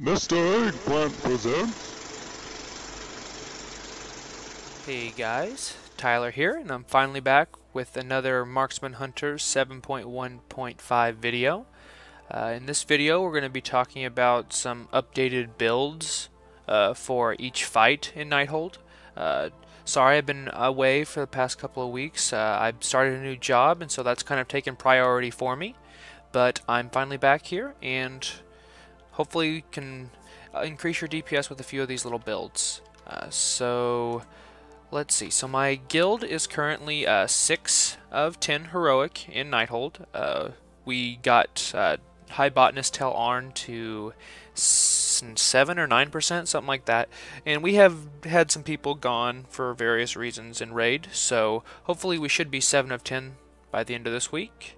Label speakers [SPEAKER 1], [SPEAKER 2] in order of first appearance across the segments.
[SPEAKER 1] Mr. Eggplant presents.
[SPEAKER 2] Hey guys, Tyler here, and I'm finally back with another Marksman Hunter 7.1.5 video. In this video, we're going to be talking about some updated builds for each fight in Nighthold. Sorry, I've been away for the past couple of weeks. I've started a new job, and so that's kind of taken priority for me. But I'm finally back here, and hopefully you can increase your DPS with a few of these little builds. Let's see. So my guild is currently 6 of 10 heroic in Nighthold. We got High Botanist Tell Arn to 7 or 9%, something like that. And we have had some people gone for various reasons in raid, so hopefully we should be 7 of 10 by the end of this week.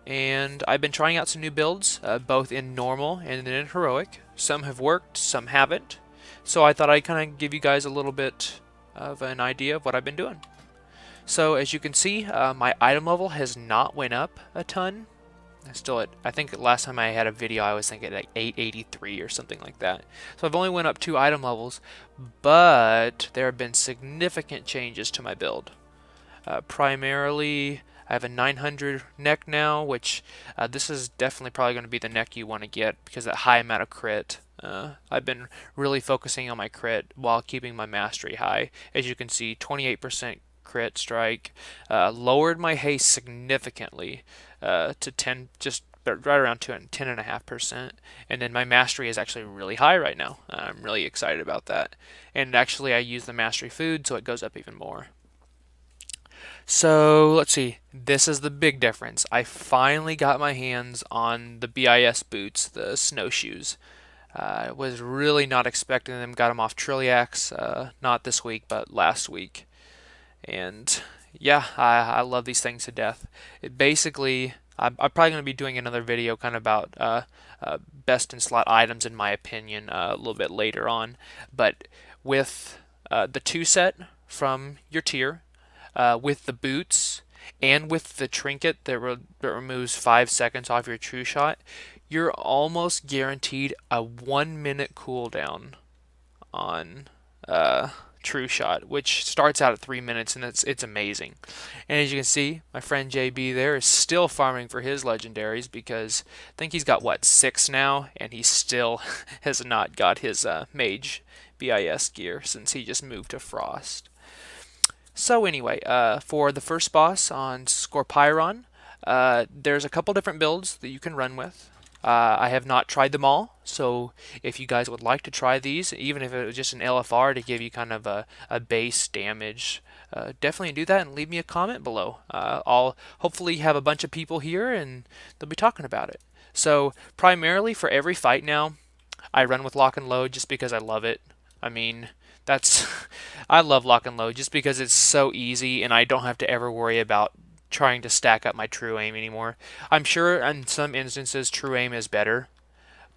[SPEAKER 2] And I've been trying out some new builds, both in normal and in heroic. Some have worked, some haven't. So I thought I'd kind of give you guys a little bit of an idea of what I've been doing. So as you can see, my item level has not went up a ton. I think last time I had a video I was thinking like 883 or something like that. So I've only went up 2 item levels, but there have been significant changes to my build. Primarily, I have a 900 neck now, which this is definitely probably going to be the neck you want to get because of that high amount of crit. I've been really focusing on my crit while keeping my mastery high. As you can see, 28% crit strike. Lowered my haste significantly to 10, just right around 10.5%. And then my mastery is actually really high right now. I'm really excited about that. And actually, I use the mastery food, so it goes up even more. So let's see, this is the big difference. I finally got my hands on the BIS boots, the snowshoes. I was really not expecting them, got them off Trilliax, not this week, but last week. And yeah, I love these things to death. Basically, I'm probably going to be doing another video kind of about best in slot items in my opinion a little bit later on. But with the 2 set from your tier, with the boots and with the trinket that removes 5 seconds off your true shot, you're almost guaranteed a 1-minute cooldown on true shot, which starts out at 3 minutes, and it's amazing. And as you can see, my friend JB there is still farming for his legendaries because I think he's got what, 6 now, and he still has not got his mage BIS gear since he just moved to Frost. So anyway, for the first boss on Scorpyron, there's a couple different builds that you can run with. I have not tried them all, so if you guys would like to try these, even if it was just an LFR to give you kind of a base damage, definitely do that and leave me a comment below. I'll hopefully have a bunch of people here and they'll be talking about it. So primarily for every fight now, I run with lock and load just because I love it. I mean, I love lock and load just because it's so easy and I don't have to ever worry about trying to stack up my true aim anymore. I'm sure in some instances true aim is better,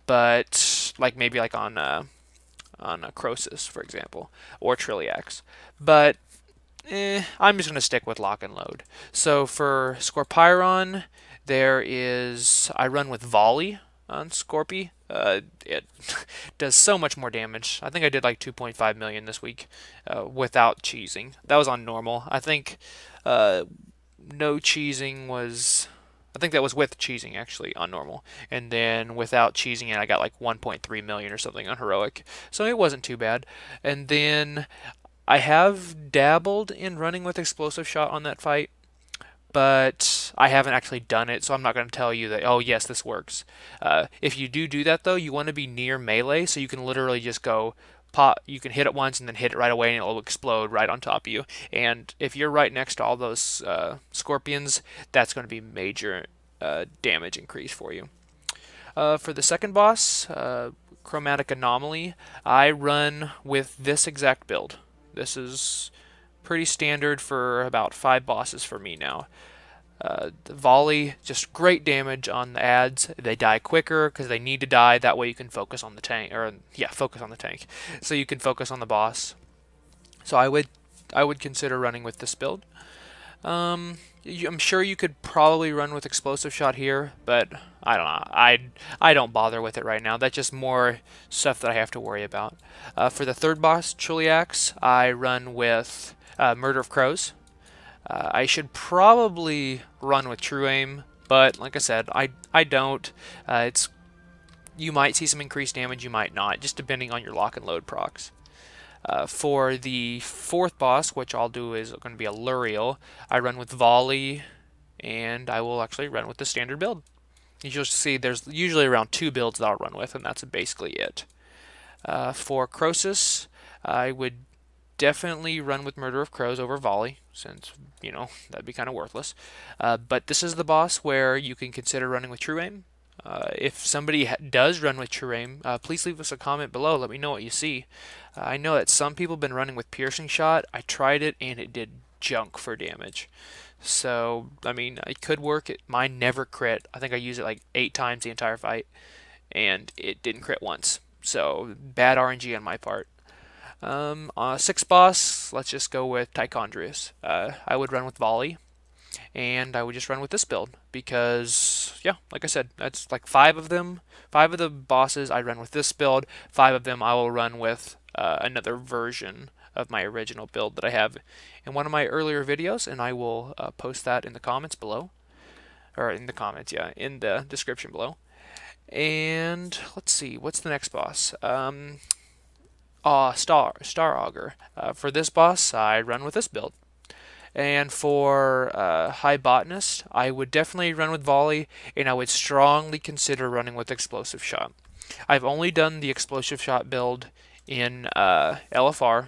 [SPEAKER 2] but maybe on a Croesus, for example, or Trilliax. But I'm just going to stick with lock and load. So for Scorpyron, I run with volley on Scorpy. It does so much more damage. I think I did like 2.5 million this week without cheesing. That was on normal. I think no cheesing was... I think that was with cheesing actually on normal. And then without cheesing it, I got like 1.3 million or something on heroic. So it wasn't too bad. And then I have dabbled in running with explosive shot on that fight, but I haven't actually done it, so I'm not going to tell you that, oh yes, this works. If you do that though, you want to be near melee, so you can literally just go pop, you can hit it once and then hit it right away and it'll explode right on top of you. And if you're right next to all those scorpions, that's going to be major damage increase for you. For the second boss, Chromatic Anomaly, I run with this exact build. This is pretty standard for about 5 bosses for me now. The volley, just great damage on the ads. They die quicker because they need to die. That way you can focus on the tank, focus on the tank. So you can focus on the boss. So I would consider running with this build. I'm sure you could probably run with explosive shot here, but I don't know. I don't bother with it right now. That's just more stuff that I have to worry about. For the third boss, Chuliax, I run with Murder of Crows. I should probably run with True Aim, but like I said, I don't. It's You might see some increased damage, you might not, just depending on your lock and load procs. For the fourth boss, which I'll do is going to be a Luriel, I run with Volley, and I will actually run with the standard build. You'll see there's usually around 2 builds that I'll run with, and that's basically it. For Croesus, I would definitely run with Murder of Crows over Volley, since, that'd be kind of worthless. But this is the boss where you can consider running with True Aim. If somebody does run with True Aim, please leave us a comment below. Let me know what you see. I know that some people have been running with Piercing Shot. I tried it, and it did junk for damage. So, I mean, it could work. Mine never crit. I think I used it like 8 times the entire fight, and it didn't crit once. So, bad RNG on my part. Sixth boss, let's just go with Tichondrius. I would run with Volley, and I would just run with this build because, yeah, like I said, that's like 5 of them. 5 of the bosses I run with this build. 5 of them I will run with another version of my original build that I have in one of my earlier videos, and I will post that in the comments below, or in the comments, yeah, in the description below. And let's see, what's the next boss? Star Augur. For this boss, I run with this build. And for High Botanist, I would definitely run with Volley, and I would strongly consider running with Explosive Shot. I've only done the Explosive Shot build in LFR,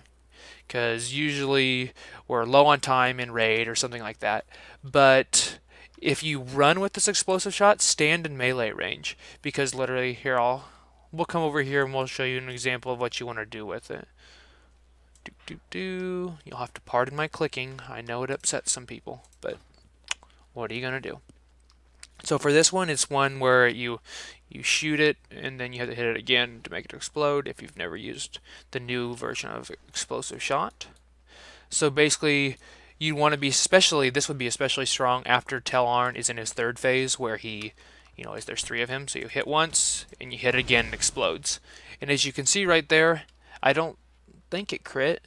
[SPEAKER 2] because usually we're low on time in raid or something like that. But if you run with this Explosive Shot, stand in melee range, because literally here we'll come over here and we'll show you an example of what you want to do with it. You'll have to pardon my clicking. I know it upsets some people, but what are you gonna do? So for this one, it's one where you shoot it and then you have to hit it again to make it explode if you've never used the new version of Explosive Shot. So basically, you want to be this would be especially strong after Tel'Arn is in his third phase, where he, there's 3 of him, so you hit once and you hit it again and it explodes. And as you can see right there, I don't think it crit,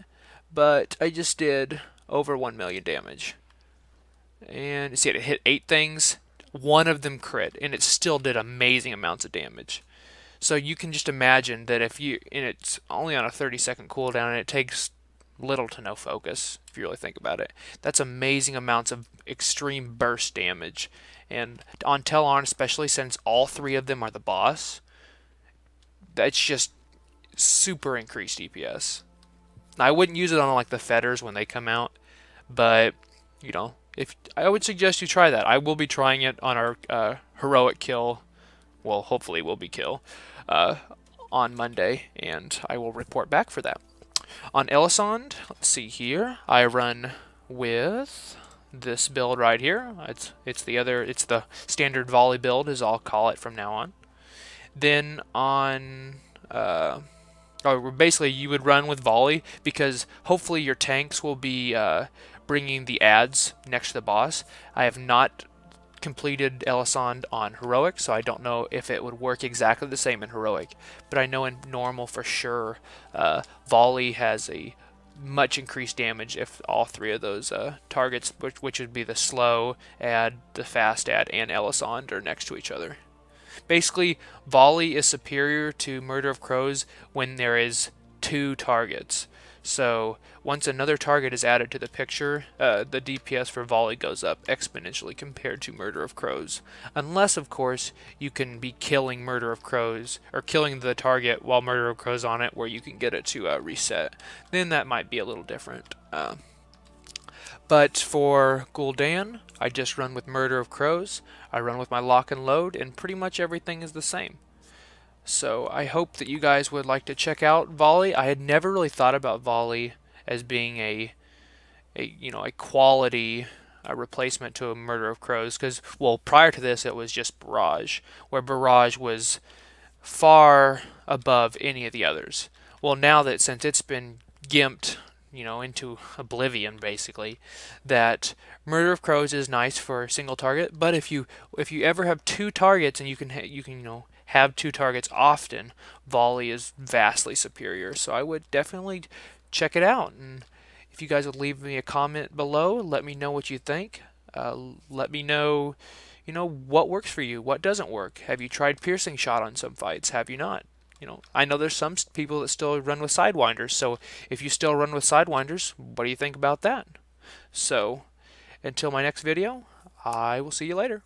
[SPEAKER 2] but I just did over 1 million damage. And see, it hit 8 things, 1 of them crit, and it still did amazing amounts of damage. So you can just imagine that and it's only on a 30-second cooldown, and it takes little to no focus, if you really think about it. That's amazing amounts of extreme burst damage. And on Tel'Arn, especially since all 3 of them are the boss, that's just super increased DPS. Now, I wouldn't use it on like the fetters when they come out, but if I would suggest you try that. I will be trying it on our heroic kill. Well, hopefully will be kill on Monday, and I will report back for that. On Elisand, let's see here. I run with this build right here. It's the standard Volley build, as I'll call it from now on. Then on basically you would run with Volley because hopefully your tanks will be bringing the ads next to the boss. I have not completed Elisand on Heroic, so I don't know if it would work exactly the same in Heroic, but I know in Normal for sure Volley has a much increased damage if all 3 of those targets, which would be the slow ad, the fast ad, and Elisand, are next to each other. Basically, Volley is superior to Murder of Crows when there is 2 targets. So once another target is added to the picture, the DPS for Volley goes up exponentially compared to Murder of Crows. Unless, of course, you can be killing Murder of Crows, or killing the target while Murder of Crows on it, where you can get it to reset. Then that might be a little different. But for Gul'dan, I just run with Murder of Crows. I run with my lock and load, and pretty much everything is the same. So I hope that you guys would like to check out Volley. I had never really thought about Volley as being a quality replacement to a Murder of Crows, because, well, prior to this it was just Barrage, where Barrage was far above any of the others. Well, now that since it's been gimped, into oblivion basically, that Murder of Crows is nice for a single target, but if you ever have two targets and you can have two targets often, volley is vastly superior. So I would definitely check it out. And if you guys would leave me a comment below, let me know what you think. Let me know, what works for you, what doesn't work. Have you tried piercing shot on some fights? Have you not? I know there's some people that still run with sidewinders. So if you still run with sidewinders, what do you think about that? So until my next video, I will see you later.